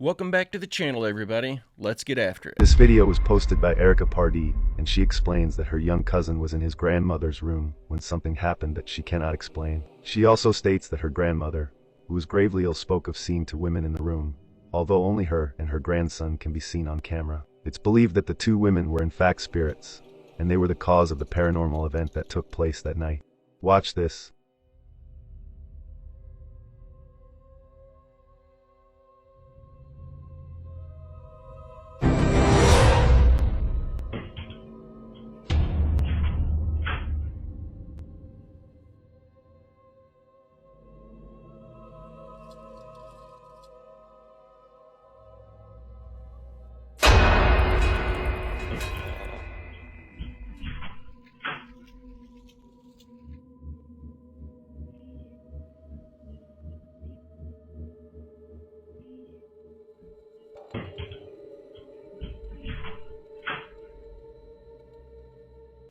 Welcome back to the channel, everybody. Let's get after it. This video was posted by Erica Pardee, and she explains that her young cousin was in his grandmother's room when something happened that she cannot explain. She also states that her grandmother, who was gravely ill, spoke of seeing two women in the room, although only her and her grandson can be seen on camera. It's believed that the two women were in fact spirits, and they were the cause of the paranormal event that took place that night. Watch this.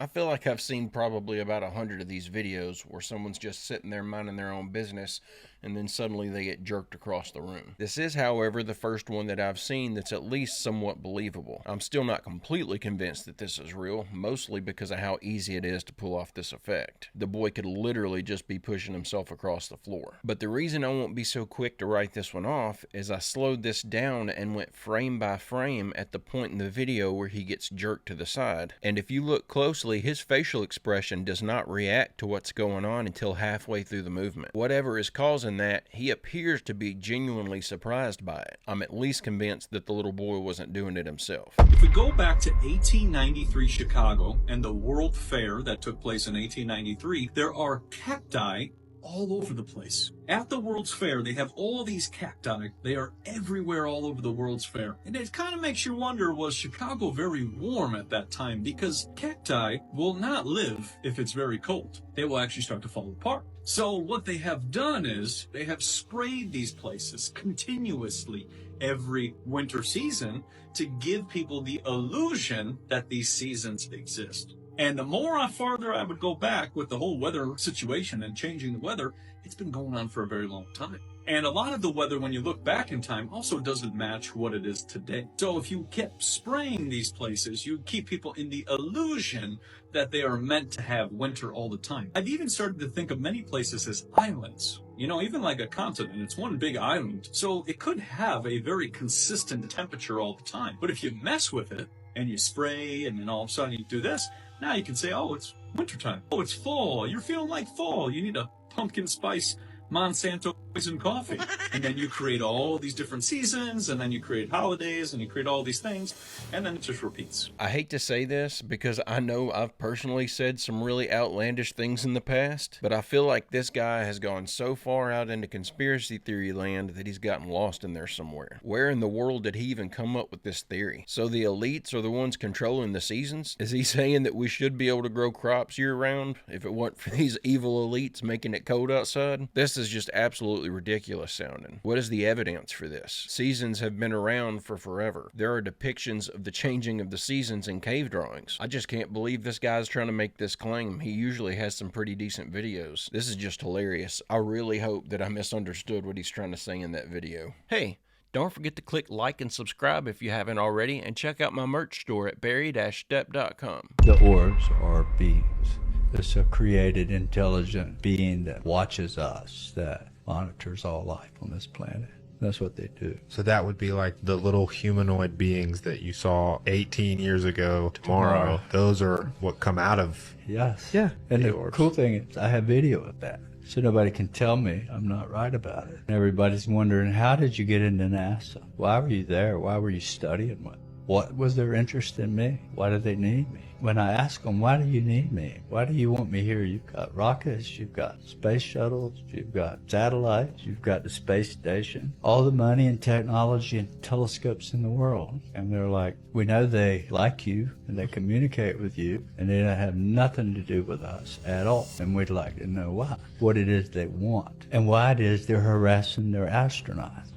I feel like I've seen probably about 100 of these videos where someone's just sitting there minding their own business and then suddenly they get jerked across the room. This is, however, the first one that I've seen that's at least somewhat believable. I'm still not completely convinced that this is real, mostly because of how easy it is to pull off this effect. The boy could literally just be pushing himself across the floor. But the reason I won't be so quick to write this one off is I slowed this down and went frame by frame at the point in the video where he gets jerked to the side. And if you look closely, his facial expression does not react to what's going on until halfway through the movement. Whatever is causing that, he appears to be genuinely surprised by it. I'm at least convinced that the little boy wasn't doing it himself. If we go back to 1893 Chicago and the World Fair that took place in 1893, there are cacti all over the place. At the World's Fair, they have all these cacti. They are everywhere all over the World's Fair. And it kind of makes you wonder, was Chicago very warm at that time? Because cacti will not live if it's very cold. They will actually start to fall apart. So what they have done is they have sprayed these places continuously every winter season to give people the illusion that these seasons exist. And the more farther I would go back with the whole weather situation and changing the weather, it's been going on for a very long time. And a lot of the weather, when you look back in time, also doesn't match what it is today. So if you kept spraying these places, you keep people in the illusion that they are meant to have winter all the time. I've even started to think of many places as islands. You know, even like a continent, it's one big island. So it could have a very consistent temperature all the time. But if you mess with it and you spray and then all of a sudden you do this, now you can say, oh, it's wintertime. Oh, it's fall. You're feeling like fall. You need a pumpkin spice Monsanto poison coffee. And then you create all these different seasons, and then you create holidays, and you create all these things, and then it just repeats. I hate to say this because I know I've personally said some really outlandish things in the past, but I feel like this guy has gone so far out into conspiracy theory land that he's gotten lost in there somewhere. Where in the world did he even come up with this theory? So the elites are the ones controlling the seasons? Is he saying that we should be able to grow crops year-round if it weren't for these evil elites making it cold outside? This is just absolutely ridiculous sounding. What is the evidence for this? Seasons have been around for forever. There are depictions of the changing of the seasons in cave drawings. I just can't believe this guy's trying to make this claim. He usually has some pretty decent videos. This is just hilarious. I really hope that I misunderstood what he's trying to say in that video. Hey, don't forget to click like and subscribe if you haven't already, and check out my merch store at barry-stepp.com. The orbs are beings. It's a created intelligent being that watches us, that monitors all life on this planet. That's what they do. So that would be like the little humanoid beings that you saw 18 years ago tomorrow. Those are what come out of... Yes. Yeah. And the orbs. cool thing is I have video of that. So nobody can tell me I'm not right about it. Everybody's wondering, how did you get into NASA? Why were you there? Why were you studying? What was their interest in me? Why did they need me? When I ask them, why do you need me? Why do you want me here? You've got rockets, you've got space shuttles, you've got satellites, you've got the space station, all the money and technology and telescopes in the world. And they're like, we know they like you and they communicate with you and they don't have nothing to do with us at all. And we'd like to know why, what it is they want, and why it is they're harassing their astronauts.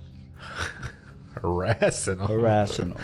Harassing them. Harassing them.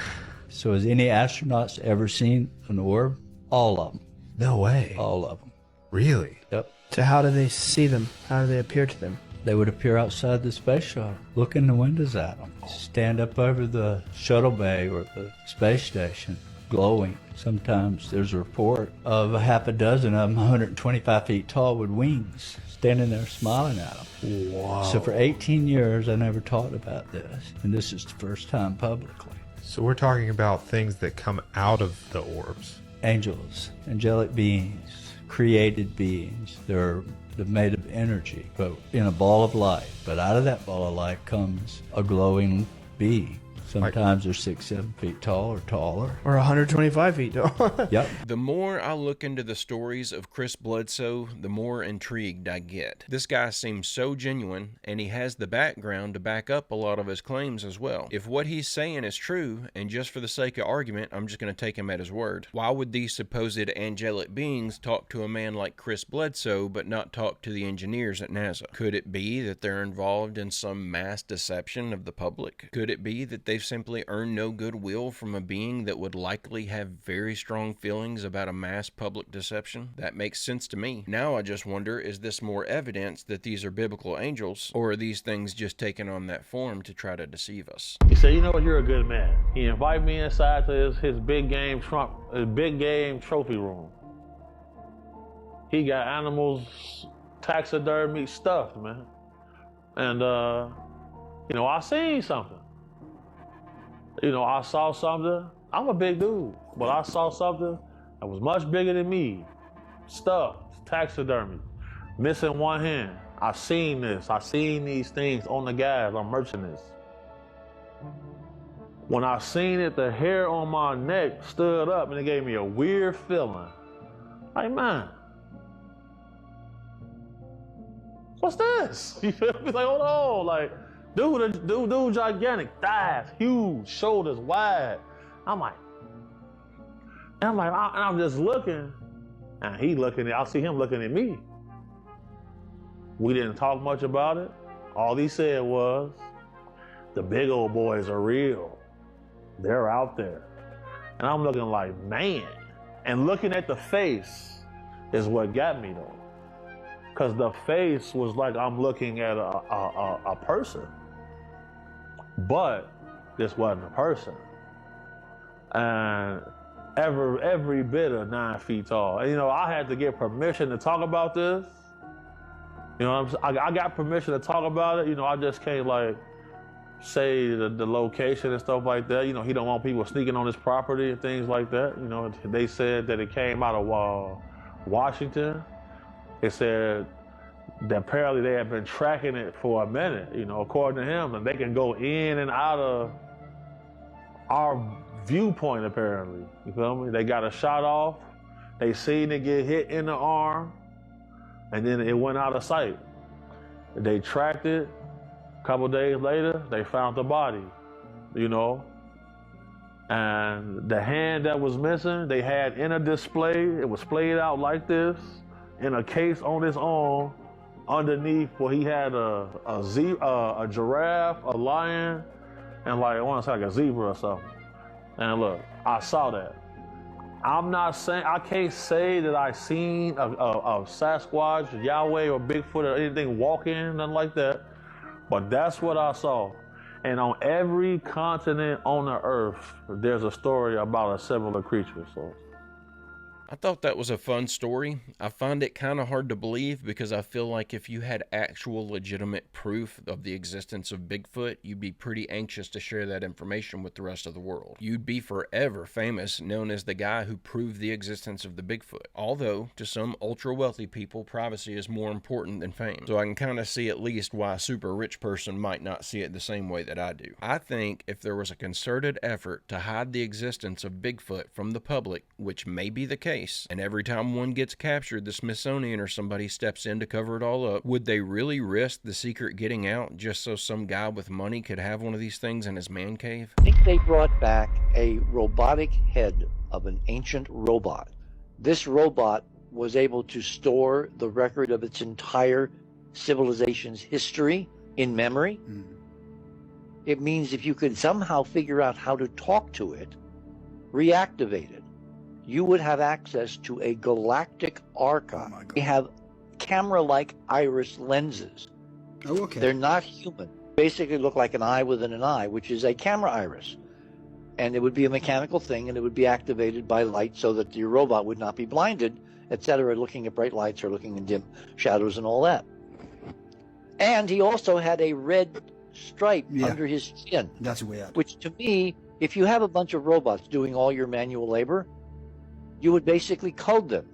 So has any astronauts ever seen an orb? All of them. No way. All of them. Really? Yep. So how do they see them? How do they appear to them? They would appear outside the space shuttle, look in the windows at them, stand up over the shuttle bay or the space station, glowing. Sometimes there's a report of a half a dozen of them, 125 feet tall with wings, standing there smiling at them. Wow. So for 18 years, I never talked about this, and this is the first time publicly. So we're talking about things that come out of the orbs. Angels, angelic beings, created beings. They're made of energy, but in a ball of light. But out of that ball of light comes a glowing being. Sometimes they're 6-7 feet tall or taller. Or 125 feet tall. Yep. The more I look into the stories of Chris Bledsoe, the more intrigued I get. This guy seems so genuine, and he has the background to back up a lot of his claims as well. If what he's saying is true, and just for the sake of argument, I'm just going to take him at his word, why would these supposed angelic beings talk to a man like Chris Bledsoe but not talk to the engineers at NASA? Could it be that they're involved in some mass deception of the public? Could it be that they've simply earned no goodwill from a being that would likely have very strong feelings about a mass public deception? That makes sense to me. Now I just wonder, is this more evidence that these are biblical angels, or are these things just taking on that form to try to deceive us? He said, you know what, you're a good man. He invited me inside to his big game trophy room. He got animals, taxidermy stuff, man. And, I seen something. I saw something. I'm a big dude, but I saw something that was much bigger than me. Stuff, taxidermy, missing one hand. I seen this. I seen these things on the guys. I'm merching this. When I seen it, the hair on my neck stood up and it gave me a weird feeling. Like, man, what's this? You feel me? Like, hold on, like, dude, gigantic, thighs, huge, shoulders wide. I'm just looking, and he looking I see him looking at me. We didn't talk much about it. All he said was, the big old boys are real. They're out there. And I'm looking like, man. And looking at the face is what got me though. Because the face was like I'm looking at a person. But this wasn't a person. And every bit of 9 feet tall. And, I had to get permission to talk about this. I got permission to talk about it. I just can't say the location and stuff like that. He don't want people sneaking on his property and things like that. They said that it came out of Washington. They said that apparently they have been tracking it for a minute, according to him, and they can go in and out of our viewpoint apparently. You feel me? They got a shot off. They seen it get hit in the arm, and then it went out of sight. They tracked it. A couple days later, they found the body, And the hand that was missing, they had in a display. It was splayed out like this, in a case on his arm. Underneath, where he had a giraffe, a lion, and I want to say like a zebra or something. And look, I saw that. I can't say that I seen a Sasquatch, Yahweh, or Bigfoot or anything walking, nothing like that. But that's what I saw. And on every continent on the earth, there's a story about a similar creature. So I thought that was a fun story. I find it kind of hard to believe because I feel like if you had actual legitimate proof of the existence of Bigfoot, you'd be pretty anxious to share that information with the rest of the world. You'd be forever famous, known as the guy who proved the existence of the Bigfoot. Although, to some ultra-wealthy people, privacy is more important than fame. So I can kind of see at least why a super rich person might not see it the same way that I do. I think if there was a concerted effort to hide the existence of Bigfoot from the public, which may be the case, and every time one gets captured, the Smithsonian or somebody steps in to cover it all up, would they really risk the secret getting out just so some guy with money could have one of these things in his man cave? I think they brought back a robotic head of an ancient robot. This robot was able to store the record of its entire civilization's history in memory. It means if you could somehow figure out how to talk to it, reactivate it, you would have access to a galactic archive. They have camera-like iris lenses Oh, okay. They're not human. Basically look like an eye within an eye, which is a camera iris. And it would be a mechanical thing, and it would be activated by light so that your robot would not be blinded, etc., looking at bright lights or looking in dim shadows and all that. And he also had a red stripe under his chin. That's weird. Which, to me, if you have a bunch of robots doing all your manual labor, you would basically code them.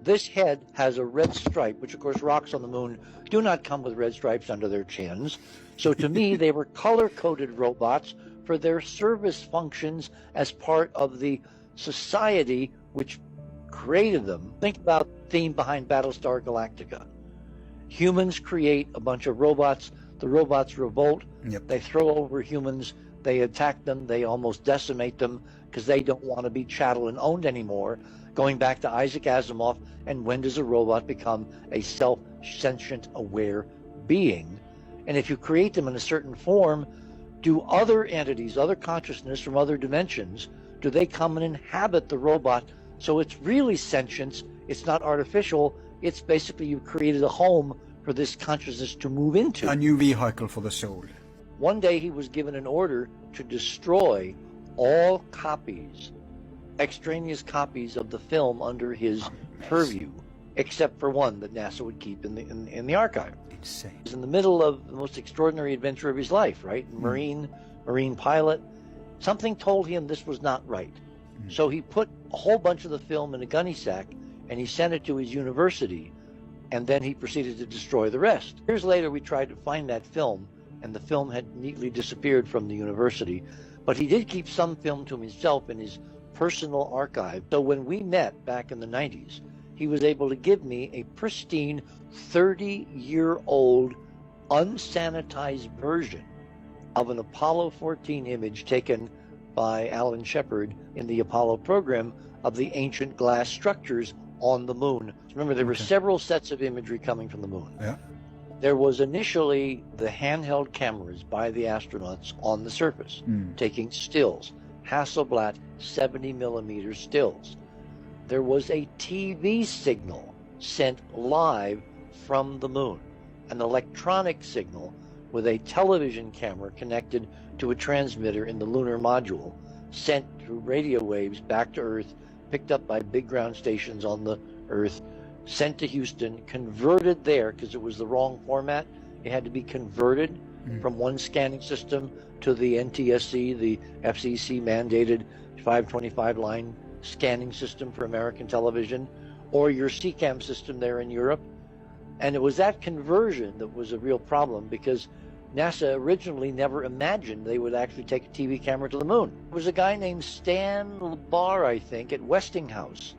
This head has a red stripe, which, of course, rocks on the moon do not come with red stripes under their chins. So, to me, they were color-coded robots for their service functions as part of the society which created them. Think about the theme behind Battlestar Galactica. Humans create a bunch of robots. The robots revolt. Yep. They throw over humans. They attack them. They almost decimate them because they don't want to be chattel and owned anymore. Going back to Isaac Asimov, and when does a robot become a self-sentient, aware being? And if you create them in a certain form, do other entities, other consciousness from other dimensions, do they come and inhabit the robot? So it's really sentience. It's not artificial. It's basically you've created a home for this consciousness to move into. A new vehicle for the soul. One day he was given an order to destroy all copies, extraneous copies of the film under his purview, except for one that NASA would keep in the archive. Insane. He was in the middle of the most extraordinary adventure of his life, right? Marine pilot. Something told him this was not right. So he put a whole bunch of the film in a gunny sack and he sent it to his university, and then he proceeded to destroy the rest. Years later, we tried to find that film, and the film had neatly disappeared from the university, but he did keep some film to himself in his personal archive. So when we met back in the 90s, he was able to give me a pristine 30-year-old unsanitized version of an Apollo 14 image taken by Alan Shepard in the Apollo program of the ancient glass structures on the moon. Remember, there were several sets of imagery coming from the moon. Yeah. There was initially the handheld cameras by the astronauts on the surface, taking stills, Hasselblad 70 millimeter stills. There was a TV signal sent live from the moon, an electronic signal with a television camera connected to a transmitter in the lunar module, sent through radio waves back to Earth, picked up by big ground stations on the Earth, sent to Houston, converted there because it was the wrong format. It had to be converted from one scanning system to the NTSC, the FCC mandated 525 line scanning system for American television, or your CCAM system there in Europe. And it was that conversion that was a real problem because NASA originally never imagined they would actually take a TV camera to the moon. There was a guy named Stan Labar, I think, at Westinghouse,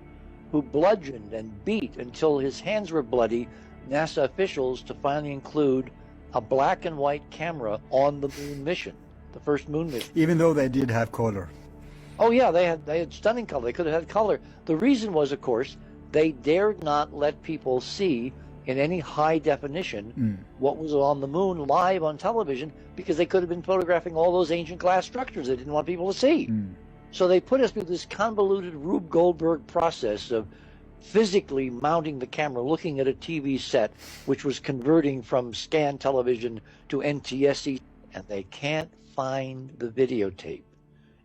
who bludgeoned and beat until his hands were bloody NASA officials to finally include a black and white camera on the moon mission, the first moon mission. Even though they did have color. Oh yeah, they had stunning color. They could have had color. The reason was, of course, they dared not let people see in any high definition what was on the moon live on television because they could have been photographing all those ancient glass structures they didn't want people to see. So they put us through this convoluted Rube Goldberg process of physically mounting the camera, looking at a TV set, which was converting from scan television to NTSC, and they can't find the videotape.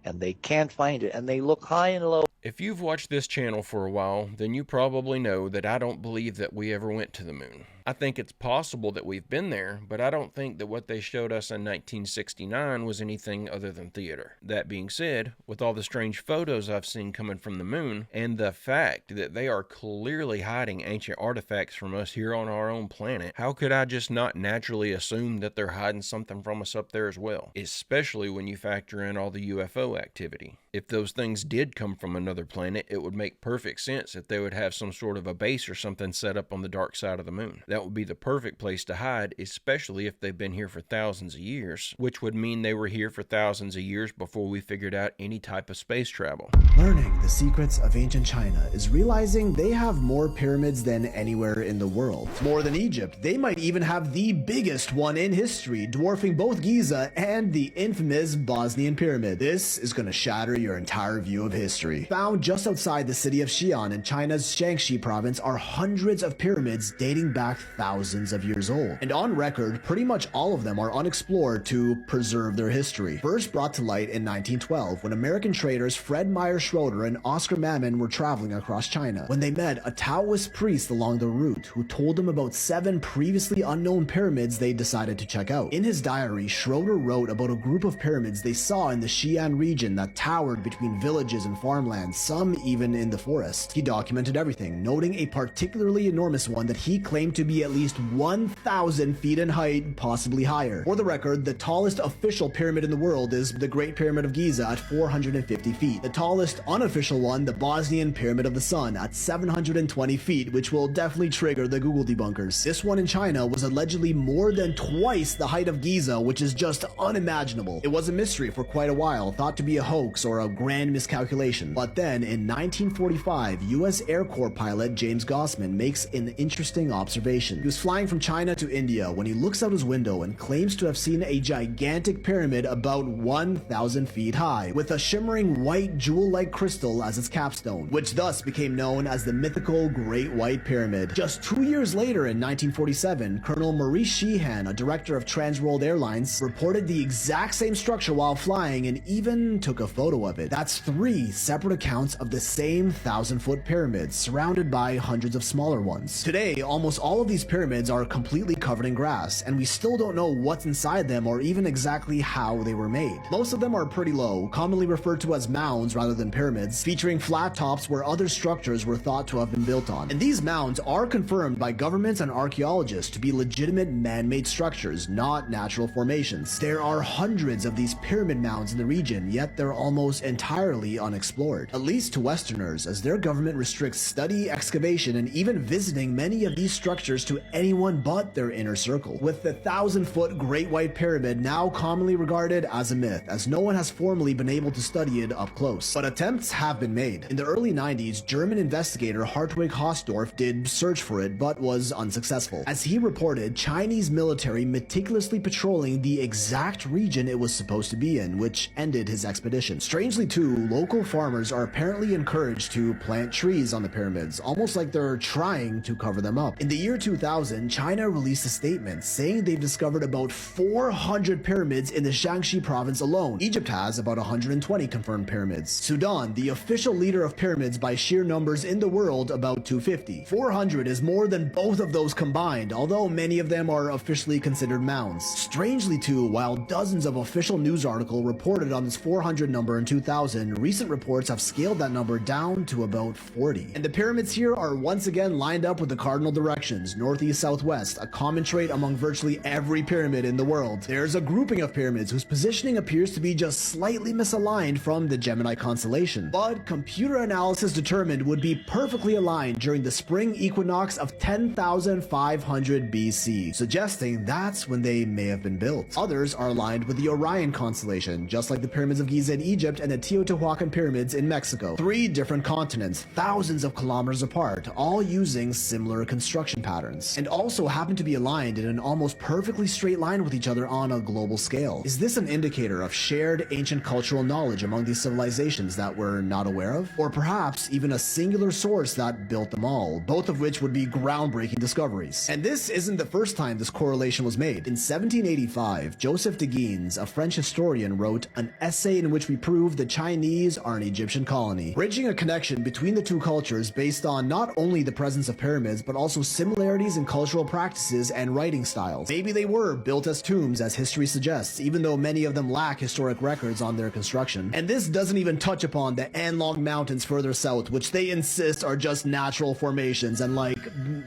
And they can't find it, and they look high and low. If you've watched this channel for a while, then you probably know that I don't believe that we ever went to the moon. I think it's possible that we've been there, but I don't think that what they showed us in 1969 was anything other than theater. That being said, with all the strange photos I've seen coming from the moon, and the fact that they are clearly hiding ancient artifacts from us here on our own planet, how could I just not naturally assume that they're hiding something from us up there as well? Especially when you factor in all the UFO activity. If those things did come from another planet, it would make perfect sense if they would have some sort of a base or something set up on the dark side of the moon. That would be the perfect place to hide, especially if they've been here for thousands of years, which would mean they were here for thousands of years before we figured out any type of space travel. Learning the secrets of ancient China is realizing they have more pyramids than anywhere in the world. More than Egypt, they might even have the biggest one in history, dwarfing both Giza and the infamous Bosnian pyramid. This is going to shatter your entire view of history. Found just outside the city of Xi'an in China's Shaanxi province are hundreds of pyramids dating back thousands of years old. And on record, pretty much all of them are unexplored to preserve their history. First brought to light in 1912 when American traders Fred Meyer Schroeder and Oscar Mammon were traveling across China, when they met a Taoist priest along the route who told them about 7 previously unknown pyramids they decided to check out. In his diary, Schroeder wrote about a group of pyramids they saw in the Xi'an region that towered between villages and farmlands, some even in the forest. He documented everything, noting a particularly enormous one that he claimed to be at least 1,000 feet in height, possibly higher. For the record, the tallest official pyramid in the world is the Great Pyramid of Giza at 450 feet. The tallest unofficial one, the Bosnian Pyramid of the Sun, at 720 feet, which will definitely trigger the Google debunkers. This one in China was allegedly more than twice the height of Giza, which is just unimaginable. It was a mystery for quite a while, thought to be a hoax or a grand miscalculation. But then, in 1945, US Air Corps pilot James Gossman makes an interesting observation. He was flying from China to India when he looks out his window and claims to have seen a gigantic pyramid about 1,000 feet high, with a shimmering white jewel-like crystal as its capstone, which thus became known as the mythical Great White Pyramid. Just 2 years later, in 1947, Colonel Maurice Sheehan, a director of Transworld Airlines, reported the exact same structure while flying and even took a photo of it. That's 3 separate accounts of the same 1,000-foot pyramids, surrounded by hundreds of smaller ones. Today, almost all of these pyramids are completely covered in grass, and we still don't know what's inside them or even exactly how they were made. Most of them are pretty low, commonly referred to as mounds rather than pyramids, featuring flat tops where other structures were thought to have been built on. And these mounds are confirmed by governments and archaeologists to be legitimate man-made structures, not natural formations. There are hundreds of these pyramid mounds in the region, yet they're almost entirely unexplored, at least to Westerners, as their government restricts study, excavation, and even visiting many of these structures to anyone but their inner circle, with the 1,000-foot Great White Pyramid now commonly regarded as a myth, as no one has formally been able to study it up close. But attempts have been made. In the early 90s, German investigator Hartwig Hausdorff did search for it, but was unsuccessful. As he reported, Chinese military meticulously patrolling the exact region it was supposed to be in, which ended his expedition. Strangely too, local farmers are apparently encouraged to plant trees on the pyramids, almost like they're trying to cover them up. In the year 2000, China released a statement saying they've discovered about 400 pyramids in the Shaanxi province alone. Egypt has about 120 confirmed pyramids. Sudan, the official leader of pyramids by sheer numbers in the world, about 250. 400 is more than both of those combined, although many of them are officially considered mounds. Strangely too, while dozens of official news articles reported on this 400 number in 2000, recent reports have scaled that number down to about 40. And the pyramids here are once again lined up with the cardinal directions, northeast, southwest, a common trait among virtually every pyramid in the world. There's a grouping of pyramids whose positioning appears to be just slightly misaligned from the Gemini constellation, but computer analysis determined would be perfectly aligned during the spring equinox of 10,500 BC, suggesting that's when they may have been built. Others are aligned with the Orion constellation, just like the pyramids of Giza in Egypt and the Teotihuacan pyramids in Mexico. 3 different continents, thousands of kilometers apart, all using similar construction patterns, and also happen to be aligned in an almost perfectly straight line with each other on a global scale. Is this an indicator of shared ancient cultural knowledge among these civilizations that we're not aware of? Or perhaps even a singular source that built them all, both of which would be groundbreaking discoveries. And this isn't the first time this correlation was made. In 1785, Joseph de Guines, a French historian, wrote an essay in which we prove the Chinese are an Egyptian colony, bridging a connection between the two cultures based on not only the presence of pyramids, but also similarities in cultural practices and writing styles. Maybe they were built as tombs, as history suggests, even though many of them lack historic records on their construction. And this doesn't even touch upon the Anlong Mountains further south, which they insist are just natural formations, and like,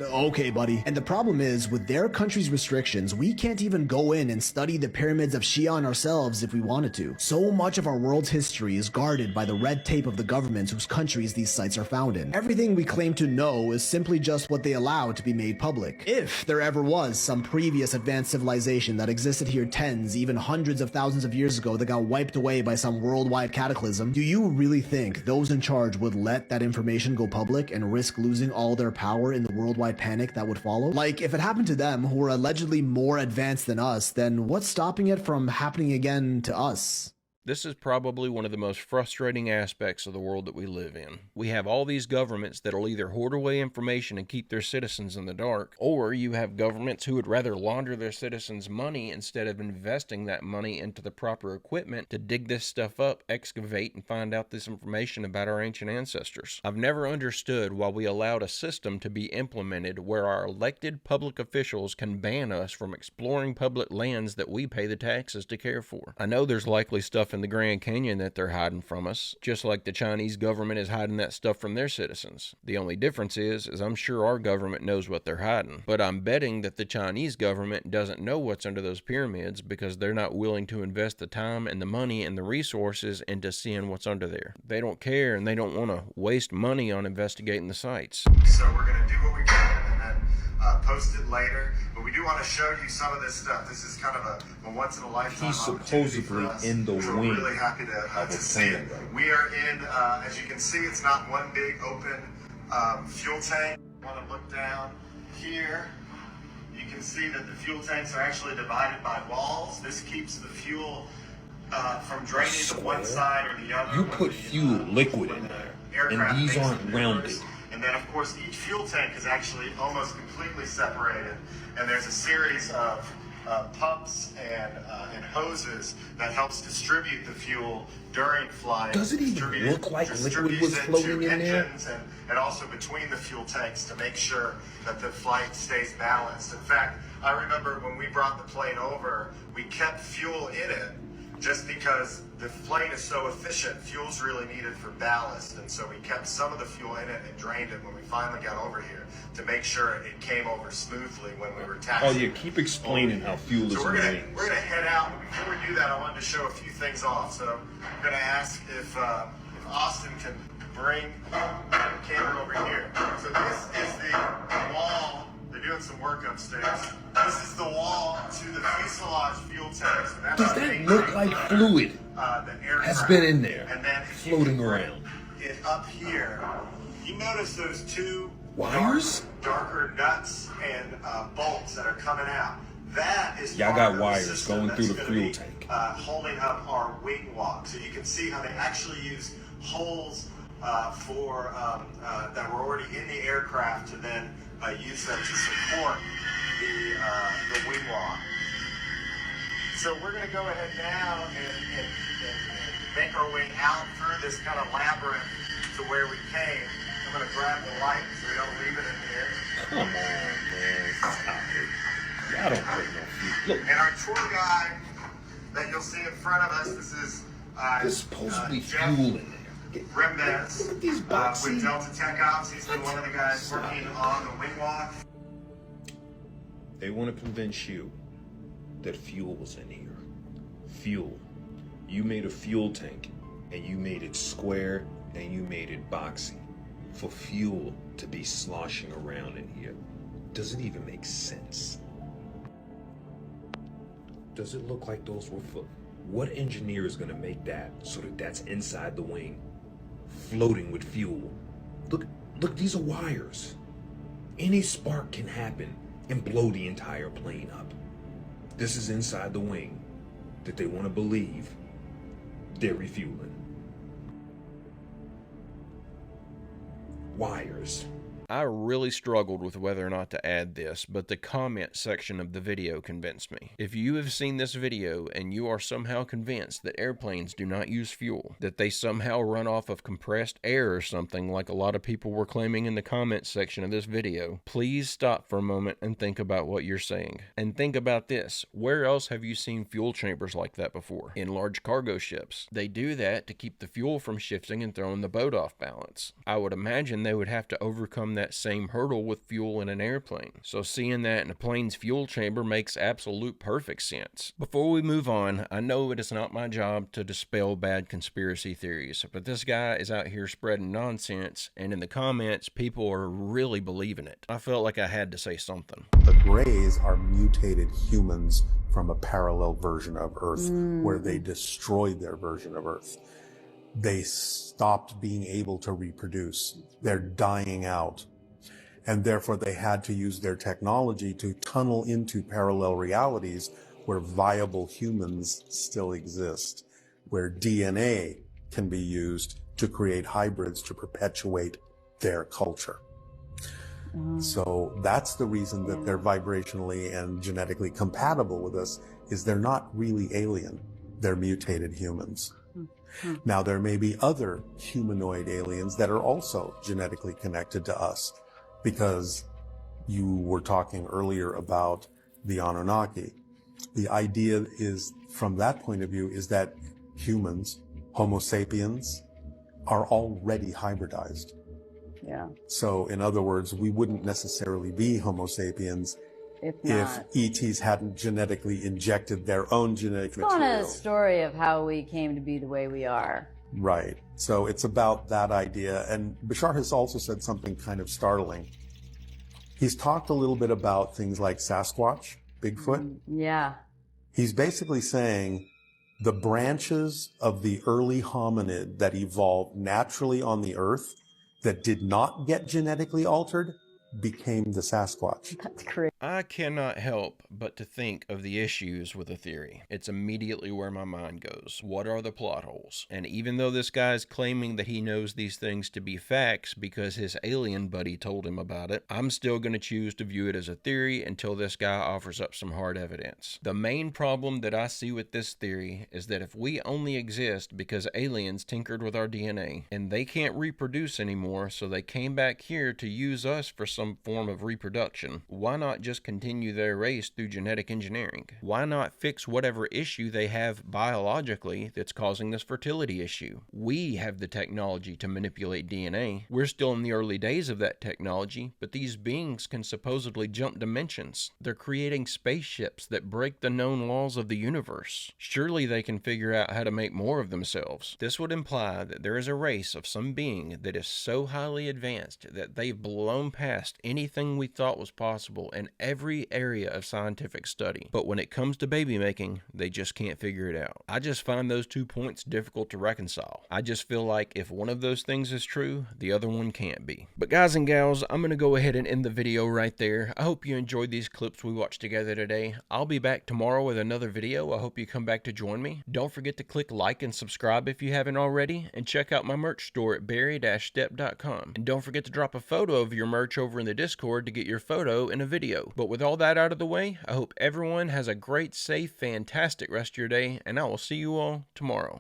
okay buddy. And the problem is, with their country's restrictions, we can't even go in and study the pyramids of Xi'an ourselves if we wanted to. So much of our world's history is guarded by the red tape of the governments whose countries these sites are found in. Everything we claim to know is simply just what they allow to be made public. If there ever was some previous advanced civilization that existed here tens, even hundreds of thousands of years ago that got wiped away by some worldwide cataclysm, do you really think those in charge would let that information go public and risk losing all their power in the worldwide panic that would follow? Like, if it happened to them, who were allegedly more advanced than us, then what's stopping it from happening again to us? This is probably one of the most frustrating aspects of the world that we live in. We have all these governments that'll either hoard away information and keep their citizens in the dark, or you have governments who would rather launder their citizens' money instead of investing that money into the proper equipment to dig this stuff up, excavate, and find out this information about our ancient ancestors. I've never understood why we allowed a system to be implemented where our elected public officials can ban us from exploring public lands that we pay the taxes to care for. I know there's likely stuff in the Grand Canyon that they're hiding from us, just like the Chinese government is hiding that stuff from their citizens. The only difference is I'm sure our government knows what they're hiding, but I'm betting that the Chinese government doesn't know what's under those pyramids because they're not willing to invest the time and the money and the resources into seeing what's under there. They don't care, and they don't want to waste money on investigating the sites. So we're going to do what we can and then post it later. But we do want to show you some of this stuff. This is kind of a once-in-a-lifetime He's opportunity supposedly for us. in the so wing we're really happy to see it. We are in, as you can see, it's not one big open fuel tank. You want to look down here. You can see that the fuel tanks are actually divided by walls. This keeps the fuel from draining to one side or the other. You put fuel liquid in there, and these aren't rounded. And then, of course, each fuel tank is actually almost completely separated. And there's a series of pumps and hoses that helps distribute the fuel during flying. Does it even look like liquid was floating in there? And also between the fuel tanks to make sure that the flight stays balanced. In fact, I remember when we brought the plane over, we kept fuel in it just because the plane is so efficient. Fuel's really needed for ballast, and so we kept some of the fuel in it and drained it when we finally got over here to make sure it came over smoothly when we were taxiing. Oh yeah, keep explaining how fuel is So in we're wings. gonna head out, but before we do that, I wanted to show a few things off. So I'm gonna ask if Austin can bring the camera over here. So this is the wall. They're doing some work upstairs. This is the wall to the fuselage fuel tank. So that's Does that look like fluid has been in there, and then floating around? It up here. You notice those two Wires? darker nuts and bolts that are coming out. That is Y'all part got of the wires system going through that's the gonna fuel be, tank. Holding up our wing walk. So you can see how they actually use holes for that were already in the aircraft to then use them to support the wing walk. So we're going to go ahead now and make our way out through this kind of labyrinth to where we came. I'm going to grab the light so we don't leave it in here. Come on, man. Stop it. Y'all don't put no fuel. Look, And our tour guide that you'll see in front of us, this is there's supposed to be Jeff fuel in there. Remnants Look at these boxy. with Delta Tech Ops. He's been one of the guys working on the wing walk. They want to convince you that fuel was in here. Fuel. You made a fuel tank, and you made it square, and you made it boxy. For fuel to be sloshing around in here. Does it even make sense? Does it look like those were full? What engineer is going to make that so that that's inside the wing, floating with fuel? Look, these are wires. Any spark can happen and blow the entire plane up. This is inside the wing that they want to believe they're refueling. Wires. I really struggled with whether or not to add this, but the comment section of the video convinced me. If you have seen this video and you are somehow convinced that airplanes do not use fuel, that they somehow run off of compressed air or something like a lot of people were claiming in the comment section of this video, please stop for a moment and think about what you're saying. And think about this. Where else have you seen fuel chambers like that before? In large cargo ships. They do that to keep the fuel from shifting and throwing the boat off balance. I would imagine they would have to overcome that same hurdle with fuel in an airplane. So seeing that in a plane's fuel chamber makes absolute perfect sense. Before we move on, I know it is not my job to dispel bad conspiracy theories, but this guy is out here spreading nonsense, and in the comments, people are really believing it. I felt like I had to say something. The Greys are mutated humans from a parallel version of Earth where they destroyed their version of Earth. They stopped being able to reproduce. They're dying out. And therefore they had to use their technology to tunnel into parallel realities where viable humans still exist. where DNA can be used to create hybrids to perpetuate their culture. So that's the reason that they're vibrationally and genetically compatible with us, is they're not really alien. They're mutated humans. Now, there may be other humanoid aliens that are also genetically connected to us, because you were talking earlier about the Anunnaki. The idea is, from that point of view, is that humans, Homo sapiens, are already hybridized. Yeah. So, in other words, we wouldn't necessarily be Homo sapiens if not. ETs hadn't genetically injected their own genetic It's on a material. story of how we came to be the way we are. Right. So it's about that idea. And Bashar has also said something kind of startling. He's talked a little bit about things like Sasquatch, Bigfoot. Yeah. He's basically saying the branches of the early hominid that evolved naturally on the earth that did not get genetically altered became the Sasquatch. That's crazy. I cannot help but to think of the issues with a theory. It's immediately where my mind goes. What are the plot holes? And even though this guy is claiming that he knows these things to be facts because his alien buddy told him about it, I'm still going to choose to view it as a theory until this guy offers up some hard evidence. The main problem that I see with this theory is that if we only exist because aliens tinkered with our DNA and they can't reproduce anymore, so they came back here to use us for some form of reproduction, why not just continue their race through genetic engineering? Why not fix whatever issue they have biologically that's causing this fertility issue? We have the technology to manipulate DNA. We're still in the early days of that technology, but these beings can supposedly jump dimensions. They're creating spaceships that break the known laws of the universe. Surely they can figure out how to make more of themselves. This would imply that there is a race of some being that is so highly advanced that they've blown past anything we thought was possible in every area of scientific study. But when it comes to baby making, they just can't figure it out. I just find those 2 points difficult to reconcile. I just feel like if one of those things is true, the other one can't be. But guys and gals, I'm going to go ahead and end the video right there. I hope you enjoyed these clips we watched together today. I'll be back tomorrow with another video. I hope you come back to join me. Don't forget to click like and subscribe if you haven't already, and check out my merch store at barry-stepp.com. And don't forget to drop a photo of your merch over in the Discord to get your photo in a video. But with all that out of the way, I hope everyone has a great, safe, fantastic rest of your day, and I will see you all tomorrow.